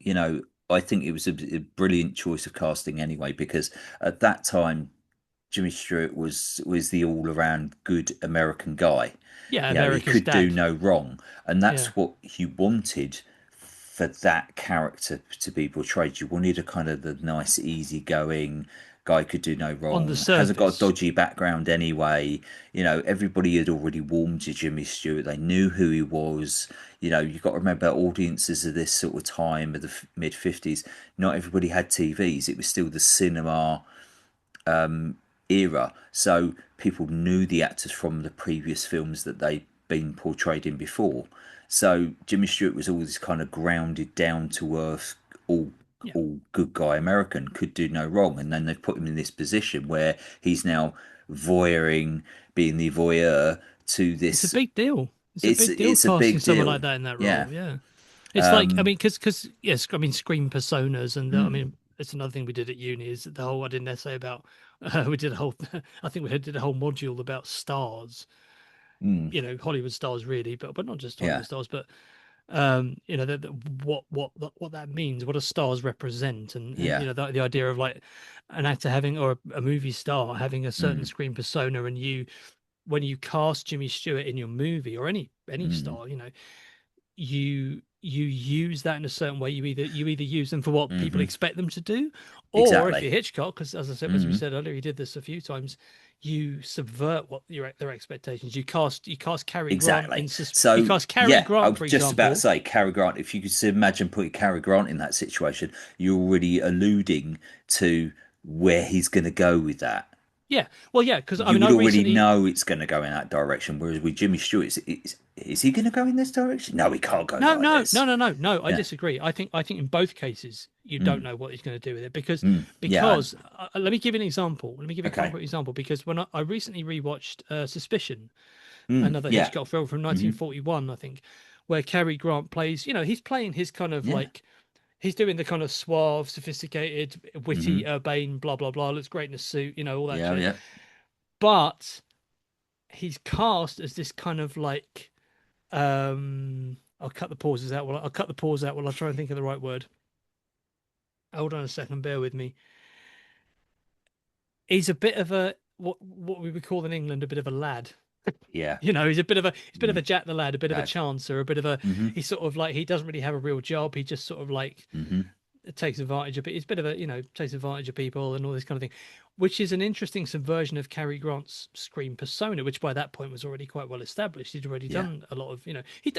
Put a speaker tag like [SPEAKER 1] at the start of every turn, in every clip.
[SPEAKER 1] you know, I think it was a brilliant choice of casting anyway, because at that time Jimmy Stewart was the all around good American guy.
[SPEAKER 2] Yeah,
[SPEAKER 1] You know, he
[SPEAKER 2] America's
[SPEAKER 1] could do
[SPEAKER 2] dad.
[SPEAKER 1] no wrong, and
[SPEAKER 2] Yeah,
[SPEAKER 1] that's what you wanted for that character to be portrayed. You wanted a kind of the nice, easygoing guy, could do no
[SPEAKER 2] on the
[SPEAKER 1] wrong, hasn't got a
[SPEAKER 2] surface.
[SPEAKER 1] dodgy background anyway. You know, everybody had already warmed to Jimmy Stewart. They knew who he was. You know, you've got to remember audiences of this sort of time of the mid 50s. Not everybody had TVs. It was still the cinema era. So people knew the actors from the previous films that they'd been portrayed in before. So Jimmy Stewart was always kind of grounded, down to earth, all
[SPEAKER 2] Yeah,
[SPEAKER 1] all good guy American, could do no wrong. And then they've put him in this position where he's now voyeuring, being the voyeur to
[SPEAKER 2] it's a
[SPEAKER 1] this.
[SPEAKER 2] big deal. It's a
[SPEAKER 1] It's
[SPEAKER 2] big deal
[SPEAKER 1] it's a
[SPEAKER 2] casting
[SPEAKER 1] big
[SPEAKER 2] someone like
[SPEAKER 1] deal.
[SPEAKER 2] that in that
[SPEAKER 1] Yeah.
[SPEAKER 2] role. Yeah, it's like I mean, because yes, I mean, screen personas, and I
[SPEAKER 1] Mm,
[SPEAKER 2] mean, it's another thing we did at uni is the whole I did an essay about. We did a whole, I think we did a whole module about stars.
[SPEAKER 1] mm,
[SPEAKER 2] Hollywood stars really, but not just
[SPEAKER 1] yeah.
[SPEAKER 2] Hollywood stars, but what that means, what do stars represent, and
[SPEAKER 1] Yeah.
[SPEAKER 2] the idea of like an actor having or a movie star having a certain
[SPEAKER 1] Mm,
[SPEAKER 2] screen persona, and you when you cast Jimmy Stewart in your movie or any
[SPEAKER 1] mm,
[SPEAKER 2] star, you use that in a certain way. You either use them for what people
[SPEAKER 1] hmm.
[SPEAKER 2] expect them to do, or if
[SPEAKER 1] Exactly.
[SPEAKER 2] you're Hitchcock, because as we
[SPEAKER 1] Mm,
[SPEAKER 2] said earlier, he did this a few times. You subvert what their expectations. You cast Cary Grant
[SPEAKER 1] exactly.
[SPEAKER 2] you
[SPEAKER 1] So
[SPEAKER 2] cast Cary
[SPEAKER 1] yeah, I
[SPEAKER 2] Grant,
[SPEAKER 1] was
[SPEAKER 2] for
[SPEAKER 1] just about to
[SPEAKER 2] example.
[SPEAKER 1] say Cary Grant. If you could imagine putting Cary Grant in that situation, you're already alluding to where he's going to go with that.
[SPEAKER 2] Yeah, well, yeah, because I
[SPEAKER 1] You
[SPEAKER 2] mean, I
[SPEAKER 1] would already
[SPEAKER 2] recently
[SPEAKER 1] know it's going to go in that direction. Whereas with Jimmy Stewart, is he going to go in this direction? No, he can't go
[SPEAKER 2] no,
[SPEAKER 1] like
[SPEAKER 2] no,
[SPEAKER 1] this.
[SPEAKER 2] no, no, no, no. I
[SPEAKER 1] Yeah.
[SPEAKER 2] disagree. I think in both cases you don't
[SPEAKER 1] Mm,
[SPEAKER 2] know what he's going to do with it because
[SPEAKER 1] yeah.
[SPEAKER 2] because let me give you an example. Let me give you a
[SPEAKER 1] Okay.
[SPEAKER 2] concrete example because when I recently rewatched Suspicion, another
[SPEAKER 1] Yeah.
[SPEAKER 2] Hitchcock film from
[SPEAKER 1] Hmm.
[SPEAKER 2] 1941, I think, where Cary Grant plays. He's playing his kind of
[SPEAKER 1] Yeah.
[SPEAKER 2] like he's doing the kind of suave, sophisticated,
[SPEAKER 1] Hmm.
[SPEAKER 2] witty, urbane, blah blah blah. Looks great in a suit, all that
[SPEAKER 1] Yeah.
[SPEAKER 2] shit.
[SPEAKER 1] Yeah.
[SPEAKER 2] But he's cast as this kind of like I'll cut the pauses out. I'll cut the pause out while I try and think of the right word. Hold on a second, bear with me. He's a bit of a what we would call in England a bit of a lad.
[SPEAKER 1] Yeah.
[SPEAKER 2] He's a bit of a
[SPEAKER 1] Mm,
[SPEAKER 2] Jack the lad, a bit of a
[SPEAKER 1] lad.
[SPEAKER 2] chancer, a bit of a
[SPEAKER 1] Hmm.
[SPEAKER 2] he's sort of like he doesn't really have a real job. He just sort of like
[SPEAKER 1] Hmm.
[SPEAKER 2] takes advantage of it. He's a bit of a takes advantage of people and all this kind of thing, which is an interesting subversion of Cary Grant's screen persona, which by that point was already quite well established. He'd already
[SPEAKER 1] Yeah.
[SPEAKER 2] done a lot of and he'd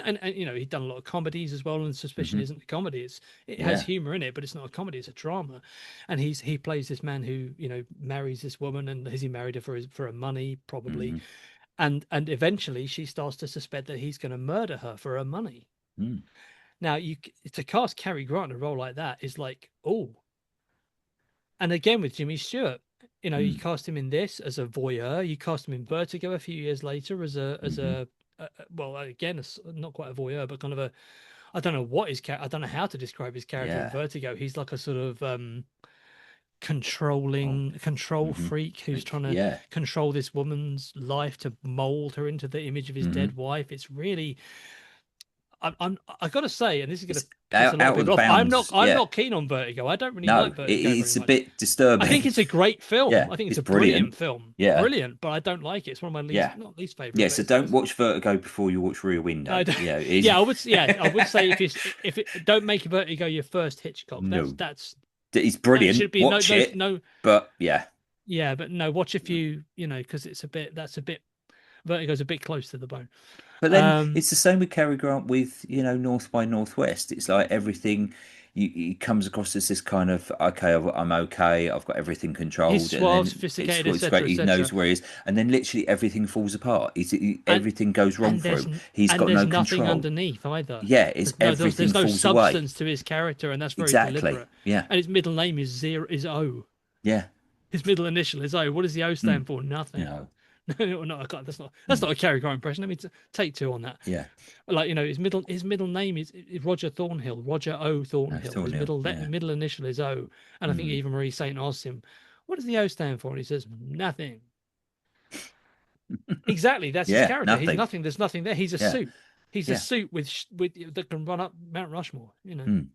[SPEAKER 2] done a lot of comedies as well. And Suspicion
[SPEAKER 1] Hmm.
[SPEAKER 2] isn't a comedy; it has
[SPEAKER 1] Yeah.
[SPEAKER 2] humor in it, but it's not a comedy; it's a drama. And he plays this man who marries this woman, and has he married her for her money probably,
[SPEAKER 1] Hmm.
[SPEAKER 2] and eventually she starts to suspect that he's going to murder her for her money.
[SPEAKER 1] Mm.
[SPEAKER 2] Now, to cast Cary Grant in a role like that is like, oh, and again with Jimmy Stewart, you
[SPEAKER 1] Mm.
[SPEAKER 2] cast him in this as a voyeur. You cast him in Vertigo a few years later as
[SPEAKER 1] Hmm.
[SPEAKER 2] well, again, not quite a voyeur, but kind of a I don't know what his I don't know how to describe his character in
[SPEAKER 1] Yeah.
[SPEAKER 2] Vertigo. He's like a sort of
[SPEAKER 1] Oh.
[SPEAKER 2] control
[SPEAKER 1] Hmm.
[SPEAKER 2] freak who's trying to
[SPEAKER 1] Yeah.
[SPEAKER 2] control this woman's life to mold her into the image of his dead
[SPEAKER 1] Hmm.
[SPEAKER 2] wife. It's really I gotta say, and this is gonna
[SPEAKER 1] It's
[SPEAKER 2] piss a lot of
[SPEAKER 1] out of the
[SPEAKER 2] people off. I'm not
[SPEAKER 1] bounds.
[SPEAKER 2] I'm
[SPEAKER 1] Yeah.
[SPEAKER 2] not keen on Vertigo. I don't really
[SPEAKER 1] No,
[SPEAKER 2] like Vertigo very
[SPEAKER 1] it's a
[SPEAKER 2] much.
[SPEAKER 1] bit
[SPEAKER 2] I think
[SPEAKER 1] disturbing.
[SPEAKER 2] it's a great film.
[SPEAKER 1] Yeah.
[SPEAKER 2] I think it's
[SPEAKER 1] It's
[SPEAKER 2] a brilliant
[SPEAKER 1] brilliant.
[SPEAKER 2] film.
[SPEAKER 1] Yeah.
[SPEAKER 2] Brilliant, but I don't like it. It's one of my
[SPEAKER 1] Yeah.
[SPEAKER 2] not least favorite,
[SPEAKER 1] Yeah.
[SPEAKER 2] but
[SPEAKER 1] So don't
[SPEAKER 2] it's
[SPEAKER 1] watch Vertigo before you watch Rear
[SPEAKER 2] no,
[SPEAKER 1] Window. Yeah.
[SPEAKER 2] yeah, I would say if it don't make Vertigo your first Hitchcock.
[SPEAKER 1] No.
[SPEAKER 2] That's
[SPEAKER 1] It's
[SPEAKER 2] that
[SPEAKER 1] brilliant.
[SPEAKER 2] should be
[SPEAKER 1] Watch it.
[SPEAKER 2] no
[SPEAKER 1] But yeah.
[SPEAKER 2] yeah, but no, watch a few, because that's a bit Vertigo's a bit close to the bone.
[SPEAKER 1] But then
[SPEAKER 2] Um
[SPEAKER 1] it's the same with Cary Grant with, North by Northwest. It's like everything he comes across as this kind of, okay, I'm okay, I've got everything
[SPEAKER 2] he's
[SPEAKER 1] controlled, and
[SPEAKER 2] suave,
[SPEAKER 1] then
[SPEAKER 2] sophisticated,
[SPEAKER 1] it's great,
[SPEAKER 2] etc.,
[SPEAKER 1] he
[SPEAKER 2] etc.
[SPEAKER 1] knows where he is, and then literally everything falls apart.
[SPEAKER 2] And
[SPEAKER 1] Everything goes wrong
[SPEAKER 2] and
[SPEAKER 1] for
[SPEAKER 2] there's
[SPEAKER 1] him. He's
[SPEAKER 2] and
[SPEAKER 1] got
[SPEAKER 2] there's
[SPEAKER 1] no
[SPEAKER 2] nothing
[SPEAKER 1] control.
[SPEAKER 2] underneath either.
[SPEAKER 1] Yeah, it's
[SPEAKER 2] There's
[SPEAKER 1] everything
[SPEAKER 2] no
[SPEAKER 1] falls away.
[SPEAKER 2] substance to his character, and that's very
[SPEAKER 1] Exactly.
[SPEAKER 2] deliberate.
[SPEAKER 1] Yeah.
[SPEAKER 2] And his middle name is O.
[SPEAKER 1] Yeah.
[SPEAKER 2] His middle initial is O. What does the O
[SPEAKER 1] Mm.
[SPEAKER 2] stand for? Nothing.
[SPEAKER 1] No.
[SPEAKER 2] No, no, I can't. That's
[SPEAKER 1] Mm.
[SPEAKER 2] not a Cary Grant impression. Let me take two on that.
[SPEAKER 1] Yeah.
[SPEAKER 2] Like his middle name is Roger Thornhill, Roger O.
[SPEAKER 1] No,
[SPEAKER 2] Thornhill. His
[SPEAKER 1] Thornhill. Yeah.
[SPEAKER 2] middle initial is O, and I think
[SPEAKER 1] Mm.
[SPEAKER 2] Eva Marie Saint asks him, "What does the O stand for?" And he says, "Nothing." Exactly, that's his
[SPEAKER 1] Yeah.
[SPEAKER 2] character. He's
[SPEAKER 1] Nothing.
[SPEAKER 2] nothing. There's nothing there. He's a
[SPEAKER 1] Yeah.
[SPEAKER 2] suit. He's a
[SPEAKER 1] Yeah.
[SPEAKER 2] suit with that can run up Mount Rushmore.
[SPEAKER 1] Mm.